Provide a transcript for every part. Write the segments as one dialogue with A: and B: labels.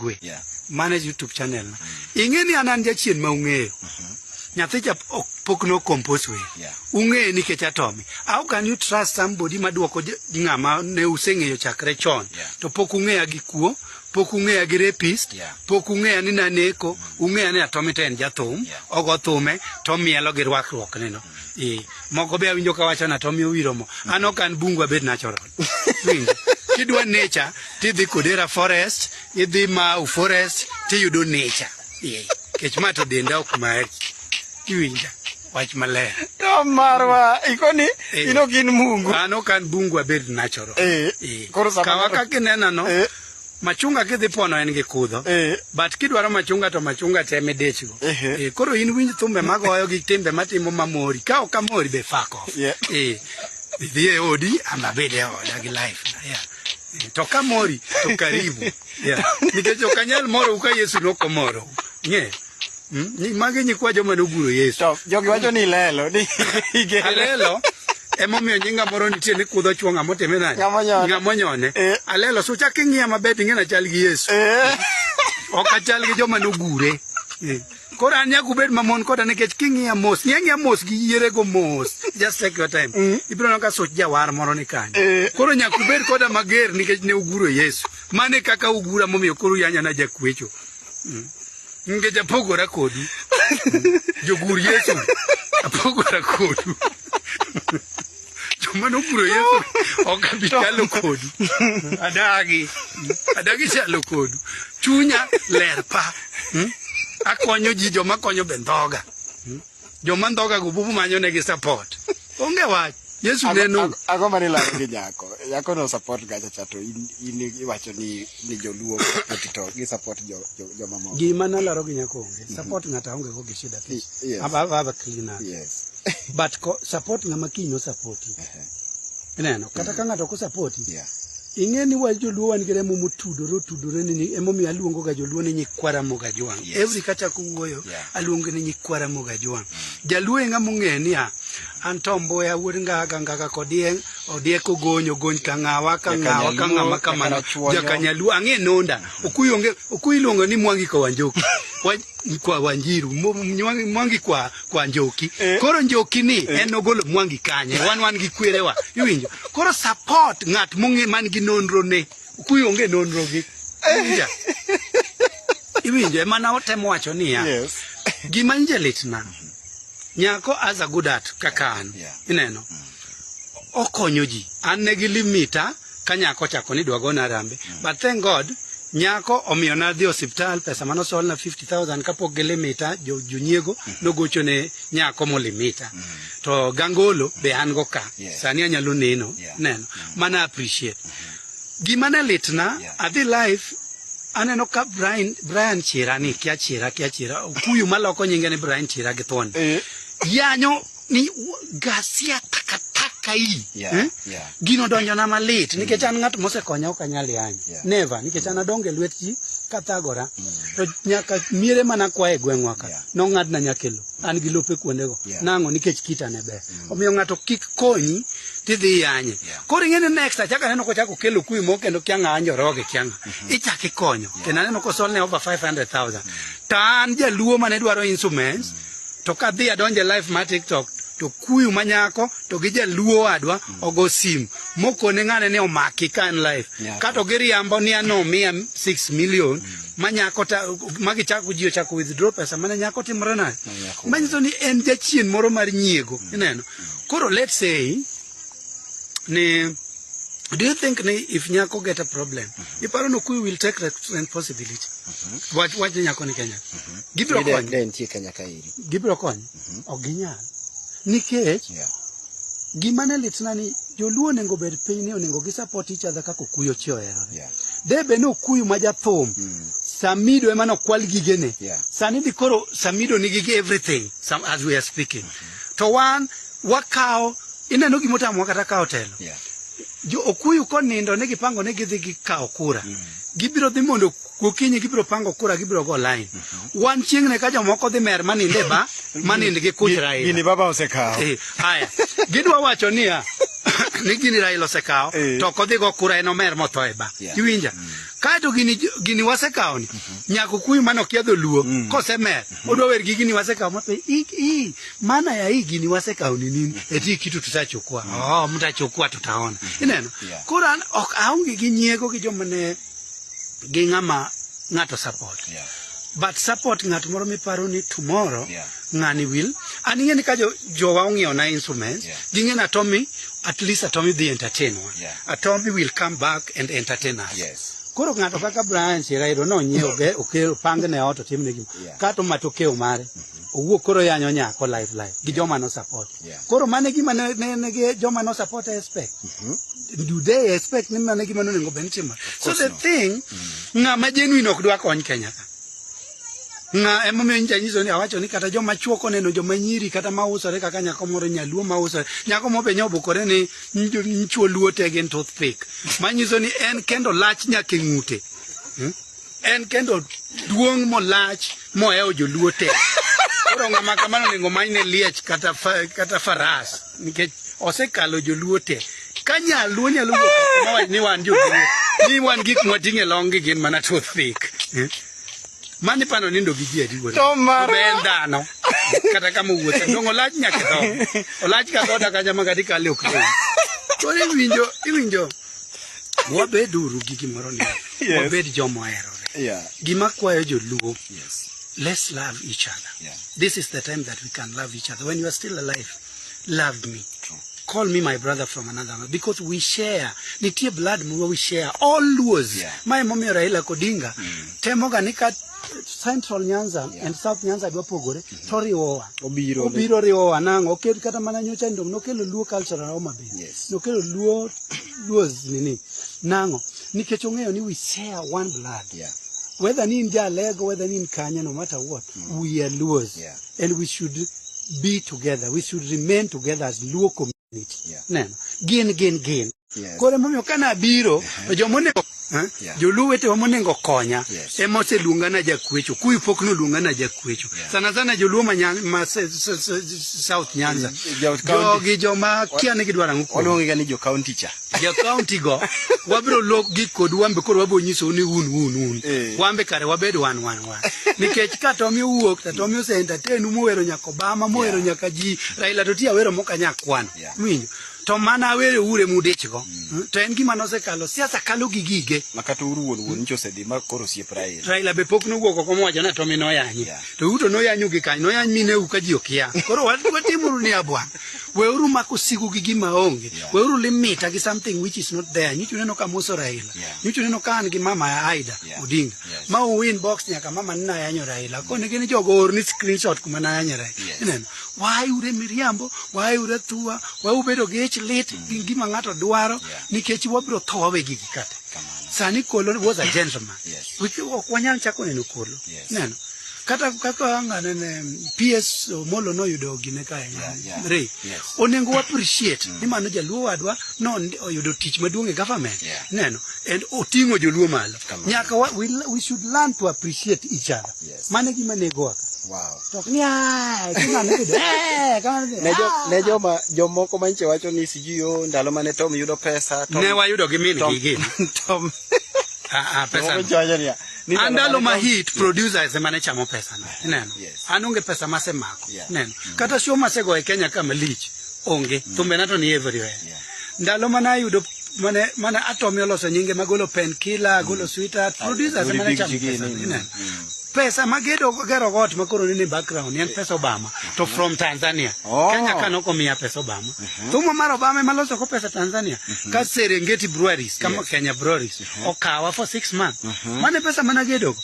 A: igwe manage YouTube channel ingeni anan jachien ma ung'eyo nyathi cha pok no compose we ung'e nikech Atomy. How can you trust somebody maduoko ng'ama ne useng'eyo chakre chon to pok ung'eya gi kuo, pok ung'eya gi rapist, pok ung'eya ni naneko, ung'eya ni Atomy ten jathum, ogo thume to mielo gi rwakruok neno. Moko be awinjo ka wacho na Atomy owiro mo. An ok an bungu abed natural. Kidwa nature tidhi Kodera forest, idhi Mau forest tiyudo nature. Kech ma to denda ok mari. Iwinja wach maler.
B: To marwa ikoni ino gin mungu.
A: An ok an bungu abed natural.
B: Koro
A: kawa kakinena no. Machunga kidhi pono en gi kudho. But kidwaro machunga to machunga teme dechgo. Koro in winj thumbe magoyo gi timbe matimo mamori. Ka ok amori be fuck off. Idhi e odi ama bede oda gi life. To kamori to karibu. Nikech ok anyal moro ka Yesu nokomoro. Ng'e. Ni magi nyikwa joma noguro Yesu.
B: To jogi wacho ni lelo ni
A: alelo emomiyo nyinga moro nitie ni kudho chuonga moteme nani ng'amonyone alelo sucha king'iya maber ing'ena chal gi Yesu ok achal gi joma nogure. Koro an nyaku bed mamon koda nikech king'iya mos ng'ia mos gi yiere go mos just take your time ibiro no ka such jawar moro ni kanyo koro nyaku bed koda mager nikech ne uguro Yesu mane kaka ugura momiyo koro yanya na jakwecho Nge japogora kodu. Jogur Yesu. Apogora kodu. Jomano puro Yesu. Okabitalo kodu. Adagi chalo kodu. Chunya lerpa. Akonyo ji joma konyo bendhoga. Joma ndhoga go bubu manyo negi support. Onge wach. Yesu neno.
B: Ago manila gi nyako. Nyako no support gacha chato in iwacho ni joluo atito gi support joma moko.
A: Gima nalaro gi nyako onge. Support ngata onge go gi shida thi. Aba clean.
B: Yes.
A: But support ngama kinyo support. Neno kata ka ngato ko support. Ingeni wa joluo wan gi remo mutudore ni emomi aluongo ga joluo ni nyikwara moga jwang. Every kata kuwoyo aluongo ni nyikwara moga jwang. Jaluo ngama ng'eni a Antombo ya wuod ngaga kodien odieko gonyo ka ng'awa ka ng'ama kamano jakanyaluo ang'e nonda okuyilongo ni Mwangi kwa Wanjoki kwa Wanjiru Mwangi kwa Njoki koro Njoki ni en ogolo Mwangi kanye wan gi kwerewa iwinjo koro support ng'at monge man gi nonro ne okuyonge nonro gi iwinjo emana otemo wacho ni ya gima njelit na nyako as a good at kakan ineno okonyo ji an ne gi limita ka nyako chako ni dwagona rambe but thank God nyako omiyo na dhi hospital pesa mano sol na 50,000 kapok gi limita jonyiego nogocho ne nyako mo limita to gangolo be an go ka sani anyalo neno mana appreciate gima ne litna adhi life aneno ka Brian Chira ni kia chira kuyu maloko nyinge ni Brian Chira githon yanyo ni gasia takataka hii gino donjo na malit nikech an ng'at mosekonya ok anyal yanyo never nikech an adonge lwet ji kathagora to nyaka miere mana kwa e gweng'wa ka no ng'adna nyakelo an gi lope kuondego nang'o nikech kita ne ber omiyo ng'ato kik konyi tidhi yanye koro ing'eni next achaka neno kochako kelo kuyu mo kendo kianga anjoroge kianga ichaki konyo kendo aneno kosol ne over 500,000 tan jaluo mane dwaro instruments to kadhi adonje live ma TikTok to kuyu manyako to gi jaluo adwa ogo sim mokone ng'ane ne omaki kan live kato giriambo ni ano 6 million manyako ta magichako ji ochako withdraw pesa mane nyako timore nayo manyiso ni en jachien moro mar nyiego ineno koro let's say ni do you think ni if nyako get a problem iparo no kuyu will take responsibility what nyako ni Kenya gibiro konyo
B: den tie Kenya kairi
A: gibiro konyo oginyal nikech gima ne litna ni joluo nengo bed piny ni onego gi support each other kako kuyo chioero debe no kuyu majathum Samido emano kwal gigene sani di koro Samido nigi everything as we are speaking to one wakao ineno gimotamo kata kao telo jo okuyu konindo ne gipango ne gidhi gikao kura gibiro dhi mondo gokinyi gibiro pango kura gibiro go line wan chieng ne ka jomoko dhi mer maninde maninde gi kuchra
B: gini baba osekao
A: haya gidwa wacho niya ni gini Raila osekao to kodhi go kura en omer motho e ba iwinja kato gini wasekao ni nyako kuyu mano kiadho luo kosemer odwa wer gi gini wasekao mape mana ya hii gini wasekao ni nini eti kitu tutachukua mtachukua tutaona ineno kura ok aonge gi nyiego gi jomane gi ng'ato support but support ng'at moro miparo ni tomorrow ng'ani will aning'e ni ka jowa ong'iewo na instruments ging'e na Atomy at least Atomy the entertainer Atomy will come back and entertain us koro ng'ato kaka Brian Chirairo no nyiewo ge okelo pang ne ot timne gi kato matokeo mare owuok koro yanyo nyako live gi joma no support koro mane gima ne gi joma no support expect do they expect ni mane gima no nego benchima so the thing ng'ama genuine ok dwa kony Kenya ka emomiyo nyiso ni awacho ni kata joma chuoko neno joma nyiri kata mausore kaka nyako moro nyaluo mausore nyako mobe obukore ni nchuo luo te gen toothpick manyiso ni en kendo lach nyake ng'ute en kendo duong' molach moewo joluo te koro ng'ama kamano nego manyne liech kata faras nikech osekalo joluo te ka nyaluo nyalo wuok ni wan joluo ni wan gik mwating'e long gi gin mana toothpick mani pano nindo gi ji adiwo ben dhano kata kama wuotho dongo lach nyake dho olach ka goda ka jama gadi kale ok to iwinjo wabeduru gi gimoro ni wabed jomo erore gima kwayo joluo let's love each other this is the time that we can love each other when you are still alive love me call me my brother from another mother because we share nitie blood we share all Luos my momi Raila Odinga temoga nika Central Nyanza and South Nyanza dwapogore toriwowa obiro riwowa nango okel kata mana nyocha ndong nokelo Luo cultural Homa Bay nokelo Luos nini nango nikech ong'eyo ni we share one blood whether ni in Jalego whether ni in Kanya no matter what we are Luos and we should be together we should remain together as Luo community neno gin kore momiyo kana biro jomone joluo wetewa monengo konya ema oseluonga na jakwecho kuyu pok noluonga na jakwecho sana joluo ma South Nyanza jogi joma kiane gidwara
B: oluonga ni jo county cha
A: jo county go wabiro lok gi kod wambe koro wabo nyiso ni un wambe kare wabed wan nikech ka Atomy wuok Atomy ose entertain muwero nyaka Obama muwero nyaka ji Raila to tia wero mokanya kwan winjo to mana wero ure mudechgo to en gima nosekalo siasa kalo gigige
B: makata uruwo ncho sedi ma koro siep
A: Raila be pok nowuok oko mowacho na Atomy noyanyi to uto noyanyu gi kanyo noyany mine u ka ji okia koro watimuru ni abwan weuru mako sigu gi gima onge weuru limita gi something which is not there nyichu neno ka moso Raila nyichu neno ka an gi mama ya Aida Odinga ma win box nyaka mama nina yanyo Raila kone gini jogo or ni screenshot kuma na yanyo Raila neno why ure miriambo why ure tua why ubedo gi lit gima ng'ato dwaro nikech wabiro tho wawe gigi kata sani Kolo was a gentleman wanyal chako neno Kolo neno kata kaka ng'ane PS Molo no yudo gine ka re onengo appreciate ni mano jaluo wadwa no oyudo tich maduong' e government neno and oting'o joluo malo nyaka we should learn to appreciate each other mane gima nego tok ni
B: ne jomoko manche wacho ni sijio ndalo mane Tom yudo pesa
A: ne wayudo gi min gigi
B: Tom
A: pesa andalo ma hit producers emane chamo pesa neno anonge pesa masemako neno kata show masego e Kenya kama lich onge thumbe nato ni everywhere ndalo mana yudo mane Atomy oloso nyinge magolo painkiller golo sweetheart producers emane chamo pesa neno pesa magero got makoro ni background yan pesa Obama to from Tanzania Kenya kanoko miya pesa Obama thumo mar Obama maloso ko pesa Tanzania ka Serengeti breweries kama Kenya breweries okawa for 6 months mane pesa managedo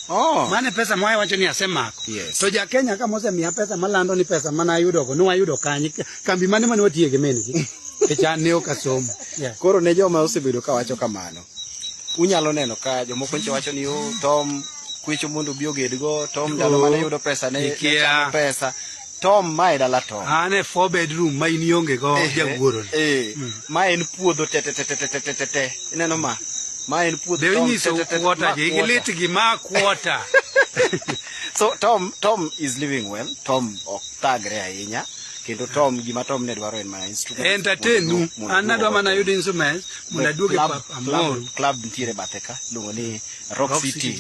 A: mane pesa moyo wacho ni asemako to ja Kenya kama ose miya pesa malando ni pesa mana yudo go no wayudo kanyi kambi mane watiege mengi e chan ne okasomo
B: koro ne joma osebedo ka wacho kamano unyalo neno ka jomoko nche wacho ni Tom kwecho mondo bio gedgo Tom ndalo mane yudo pesa ne chamo pesa Tom mai dala Tom
A: ane 4 bedroom ma inionge go jagoro
B: ma en puodho te ineno ma en puodho
A: Tom te quarter gilit gi ma quarter
B: so Tom is living well Tom ok tagre ahinya kendo Tom gima Tom ne dwaro en mana instrument
A: entertain an adwa mana yudo instruments mondo aduoge pap amor
B: club nitiere bathe ka luongo ni Rock City